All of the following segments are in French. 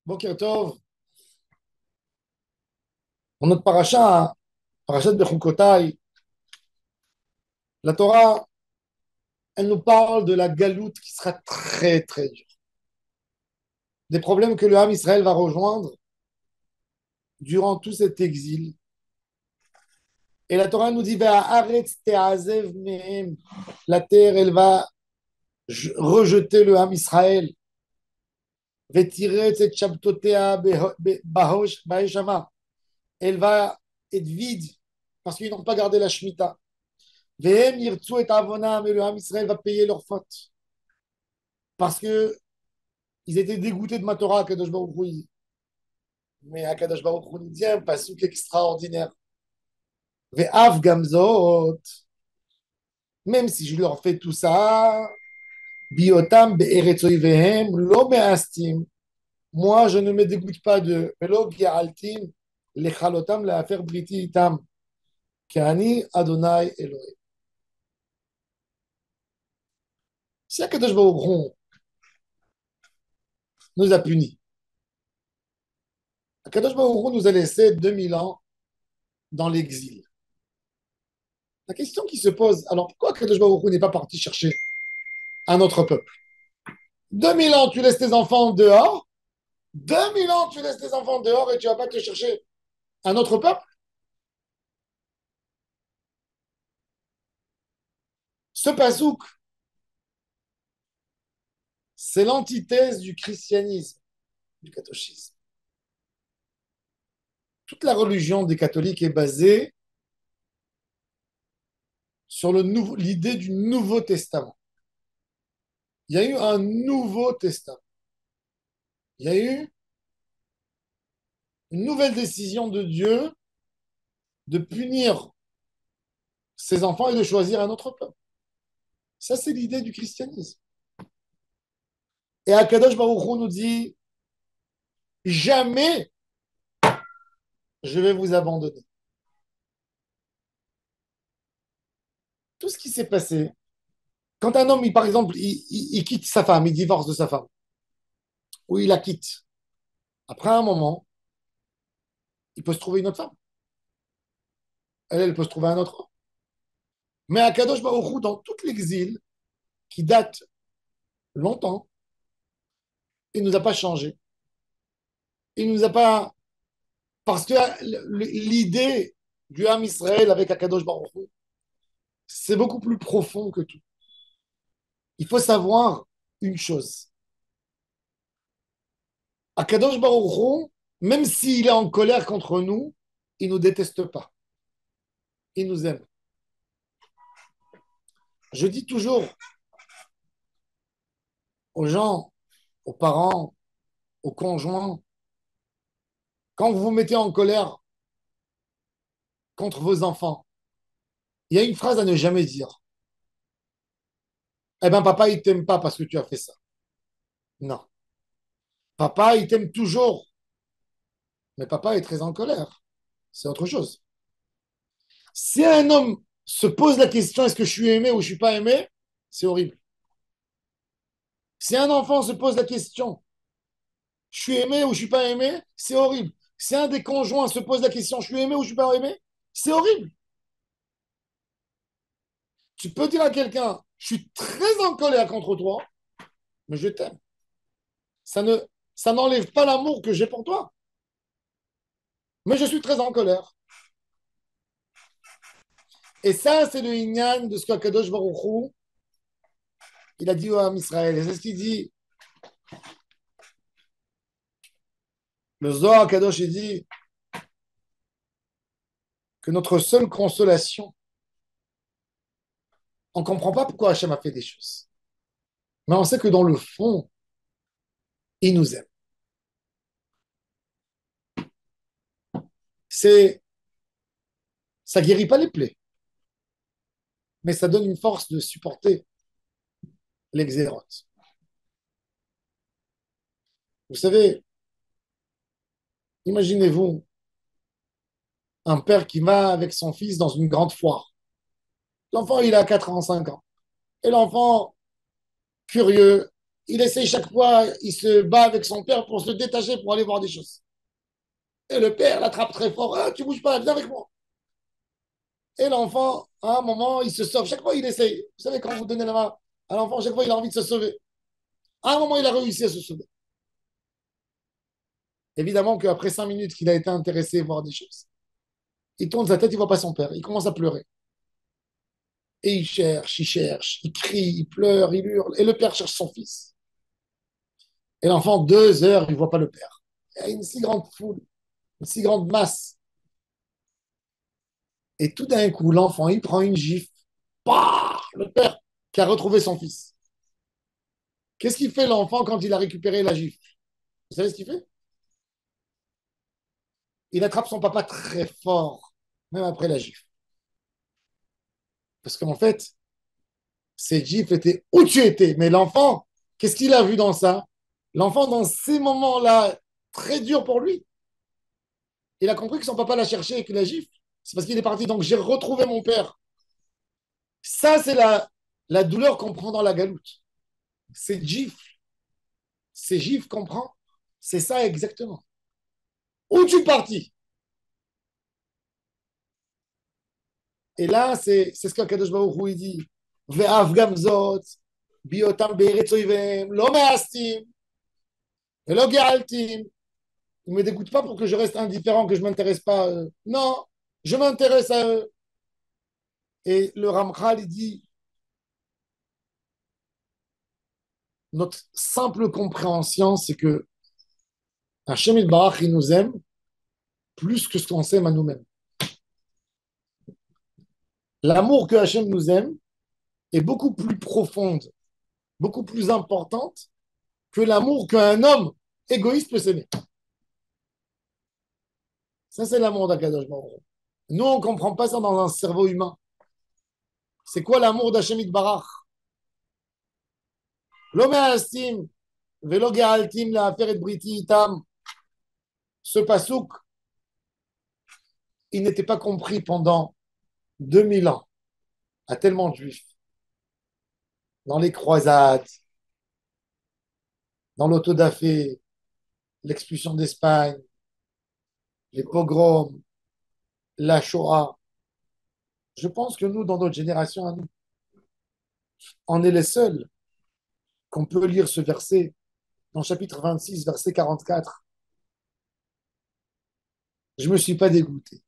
Boker Tov, dans notre paracha, parachat de Bechukotai, la Torah, elle nous parle de la galoute qui sera très, très dure. Des problèmes que le Ham Israël va rejoindre durant tout cet exil. Et la Torah nous dit, Ve'haaretz te'azev mehem. La terre, elle va rejeter le Ham Israël. Ve'tiretz et shabtotea ba'eshama. Elle va être vide parce qu'ils n'ont pas gardé la Shemitah. Vehem yirtzu et avonam, et le Ham Israël va payer leurs fautes. Parce que ils étaient dégoûtés de ma Torah, Akadosh Baruch Hu. Mais Akadosh Baruch Hu nous dit un passouk extraordinaire. Ve'av gamzot, même si je leur fais tout ça, biotam be'eretzoivehem lo me'astim, moi je ne me dégoûte pas de velo gi'altim lechalotam le'afer briti itam, k'ani Adonai Elohim. Si Akadosh Baruch Hu nous a punis, Akadosh Baruch Hu nous a laissé 2000 ans dans l'exil. La question qui se pose, alors pourquoi Akadosh Baruch Hu n'est pas parti chercher un autre peuple? 2000 ans, tu laisses tes enfants dehors. 2000 ans, tu laisses tes enfants dehors et tu vas pas te chercher un autre peuple. Ce pasouk, c'est l'antithèse du christianisme, du catholicisme. Toute la religion des catholiques est basée sur l'idée du Nouveau Testament. Il y a eu un Nouveau Testament. Il y a eu une nouvelle décision de Dieu de punir ses enfants et de choisir un autre peuple. Ça, c'est l'idée du christianisme. Et Akadosh Baruch Hu nous dit, jamais je vais vous abandonner. Tout ce qui s'est passé, quand un homme, par exemple, il quitte sa femme, il divorce de sa femme, ou il la quitte, après un moment, il peut se trouver une autre femme. Elle peut se trouver un autre homme. Mais Akadosh Baruch Hu, dans tout l'exil, qui date longtemps, il ne nous a pas changé. Il ne nous a pas... Parce que l'idée du Ham Israël avec Akadosh Baruch Hu, c'est beaucoup plus profond que tout. Il faut savoir une chose. Akadosh Baruch Hu, même s'il est en colère contre nous, il ne nous déteste pas. Il nous aime. Je dis toujours aux gens, aux parents, aux conjoints, quand vous vous mettez en colère contre vos enfants, il y a une phrase à ne jamais dire. Eh bien, papa, il t'aime pas parce que tu as fait ça. Non. Papa, il t'aime toujours. Mais papa est très en colère. C'est autre chose. Si un homme se pose la question est-ce que je suis aimé ou je suis pas aimé, c'est horrible. Si un enfant se pose la question je suis aimé ou je suis pas aimé, c'est horrible. Si un des conjoints se pose la question je suis aimé ou je suis pas aimé, c'est horrible. Tu peux dire à quelqu'un je suis très en colère contre toi, mais je t'aime. Ça ne, ça n'enlève pas l'amour que j'ai pour toi, mais je suis très en colère. Et ça, c'est le inyan de ce qu'Akadosh Baruch Hu, il a dit au Ham Israël. Et c'est ce qu'il dit. Le Zohar Akadosh, il dit que notre seule consolation, on ne comprend pas pourquoi Hachem a fait des choses. Mais on sait que dans le fond, il nous aime. C'est, ça guérit pas les plaies, mais ça donne une force de supporter l'exérote. Vous savez, imaginez-vous un père qui va avec son fils dans une grande foire. L'enfant, il a 4 ans, 5 ans. Et l'enfant, curieux, Il essaye chaque fois, il se bat avec son père pour se détacher, pour aller voir des choses. Et le père l'attrape très fort. Ah, tu bouges pas, viens avec moi. Et l'enfant, à un moment, il se sauve. Chaque fois, il essaye. Vous savez, quand vous donnez la main à l'enfant, chaque fois, il a envie de se sauver. À un moment, il a réussi à se sauver. Évidemment qu'après 5 minutes qu'il a été intéressé à voir des choses, il tourne sa tête, il ne voit pas son père. Il commence à pleurer. Et il crie, il pleure, il hurle. Et le père cherche son fils. Et l'enfant, 2 heures, il ne voit pas le père. Il y a une si grande foule, une si grande masse. Et tout d'un coup, l'enfant, il prend une gifle. Bah, le père qui a retrouvé son fils. Qu'est-ce qu'il fait l'enfant quand il a récupéré la gifle? Vous savez ce qu'il fait? Il attrape son papa très fort, même après la gifle. Parce qu'en fait, cette gifle était où tu étais. Mais l'enfant, qu'est-ce qu'il a vu dans ça? L'enfant, dans ces moments-là, très durs pour lui, il a compris que son papa l'a cherché et qu'il la gifle. C'est parce qu'il est parti. Donc, j'ai retrouvé mon père. Ça, c'est la douleur qu'on prend dans la galoute. Ces gifles qu'on prend, c'est ça exactement. Où tu es parti? Et là, c'est ce qu'Akadosh Baruch Hu il dit. Ve'av gamzot, biotam be'eretz oivem, lo me'astim, ve'lo ge'altim. Ils ne me dégoûtent pas pour que je reste indifférent, que je ne m'intéresse pas à eux. Non, je m'intéresse à eux. Et le Ramchal, il dit, notre simple compréhension, c'est que Hachem Barach, il nous aime plus que ce qu'on s'aime à nous-mêmes. L'amour que Hachem nous aime est beaucoup plus profonde, beaucoup plus importante que l'amour qu'un homme égoïste peut s'aimer. Ça, c'est l'amour d'Akadosh Baruch Hu. Nous, on ne comprend pas ça dans un cerveau humain. C'est quoi l'amour d'Hachem Barach? Lo me'astim, velo ge'altim la'afer et briti itam. Ce pasouk, il n'était pas compris pendant 2000 ans à tellement de juifs. Dans les croisades, dans l'autodafé, l'expulsion d'Espagne, les pogroms, la Shoah. Je pense que nous, dans notre génération, à nous, on est les seuls qu'on peut lire ce verset dans le chapitre 26, verset 44. Je ne me suis pas dégoûté.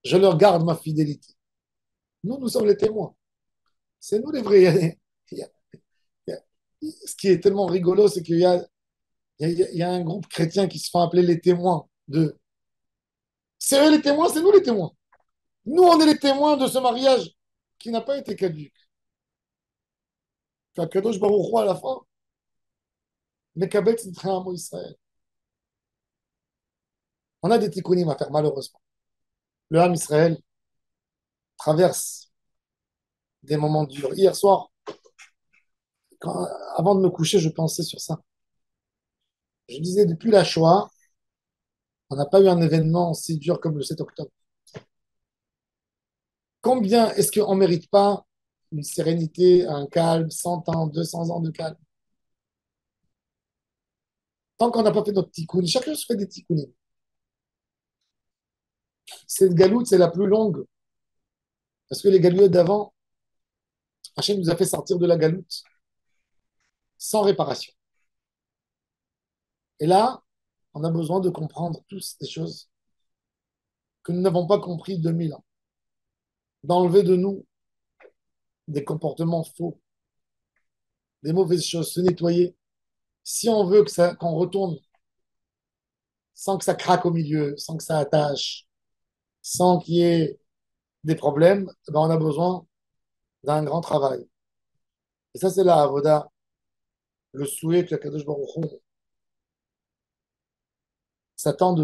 Je leur garde ma fidélité. Nous, nous sommes les témoins. C'est nous les vrais. Il y a- Ce qui est tellement rigolo, c'est qu'il y a un groupe chrétien qui se font appeler les témoins de. C'est eux les témoins, c'est nous les témoins. Nous, on est les témoins de ce mariage qui n'a pas été caduque. Kadosh Baruch Hu, à la fin, Mekabel Tzidkei Amo Israël. On a des tikkunim à faire, malheureusement. Le Ham Israël traverse des moments durs. Hier soir, avant de me coucher, je pensais sur ça. Je disais, depuis la Shoah, on n'a pas eu un événement aussi dur comme le 7 octobre. Combien est-ce qu'on ne mérite pas une sérénité, un calme, 100 ans, 200 ans de calme? Tant qu'on n'a pas fait notre tikkun, chacun se fait des tikkunim. Cette galoute, c'est la plus longue. Parce que les galouettes d'avant, Hachem nous a fait sortir de la galoute sans réparation. Et là, on a besoin de comprendre tous des choses que nous n'avons pas compris 2000 ans. D'enlever de nous des comportements faux, des mauvaises choses, se nettoyer. Si on veut qu'on retourne sans que ça craque au milieu, sans que ça attache, sans qu'il y ait des problèmes, ben on a besoin d'un grand travail. Et ça, c'est la avoda, le souhait que la Kadosh Baruch Hu s'attend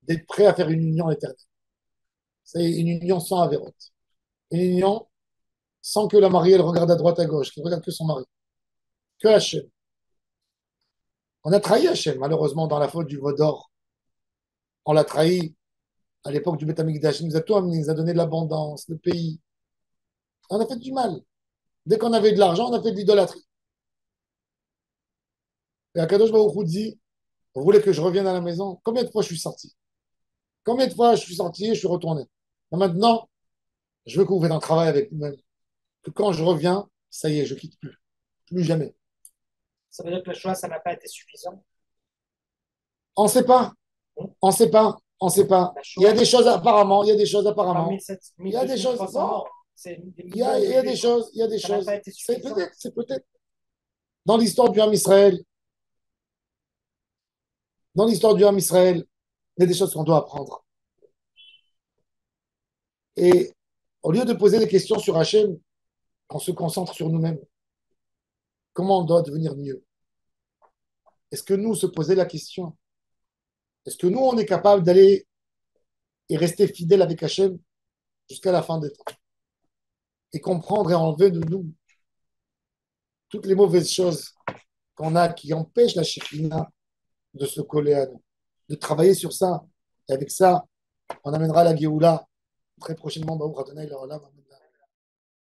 d'être prêt à faire une union éternelle. C'est une union sans avérote. Une union sans que la mariée elle regarde à droite à gauche, qu'elle regarde que son mari, que Hachem. On a trahi Hachem, malheureusement, dans la faute du veau d'or. On l'a trahi à l'époque du Beth Amikdash. Il nous a tout amené, il nous a donné de l'abondance, le pays. On a fait du mal. Dès qu'on avait de l'argent, on a fait de l'idolâtrie. Et Akadosh Baruch Hu dit, vous voulez que je revienne à la maison? Combien de fois je suis sorti? Combien de fois je suis sorti et je suis retourné? Et maintenant, je veux que vous faites un travail avec vous-même. Que quand je reviens, ça y est, je quitte plus. Plus jamais. Ça veut dire que le choix, ça n'a pas été suffisant. On ne sait pas. Bon, On ne sait pas. On ne sait pas. la Il y a choix, des choses apparemment. Il y a des choses parmi apparemment. 7, Il y a 1200, des choses. 1300 Non. morts, c'est des millions Il de y a des juifs. choses. Il y a des Ça n'a pas choses. été suffisant. C'est peut-être. Dans l'histoire du Ham Israël, dans l'histoire du Ham Israël, il y a des choses qu'on doit apprendre. Et au lieu de poser des questions sur Hachem, on se concentre sur nous-mêmes. Comment on doit devenir mieux? Est-ce que nous, se poser la question, est-ce que nous, on est capable d'aller et rester fidèle avec Hachem jusqu'à la fin des temps et comprendre et enlever de nous toutes les mauvaises choses qu'on a qui empêchent la Shekhina de se coller à nous, de travailler sur ça. Et avec ça, on amènera la Géoula très prochainement. Baruch Adonai, Olam. Amen.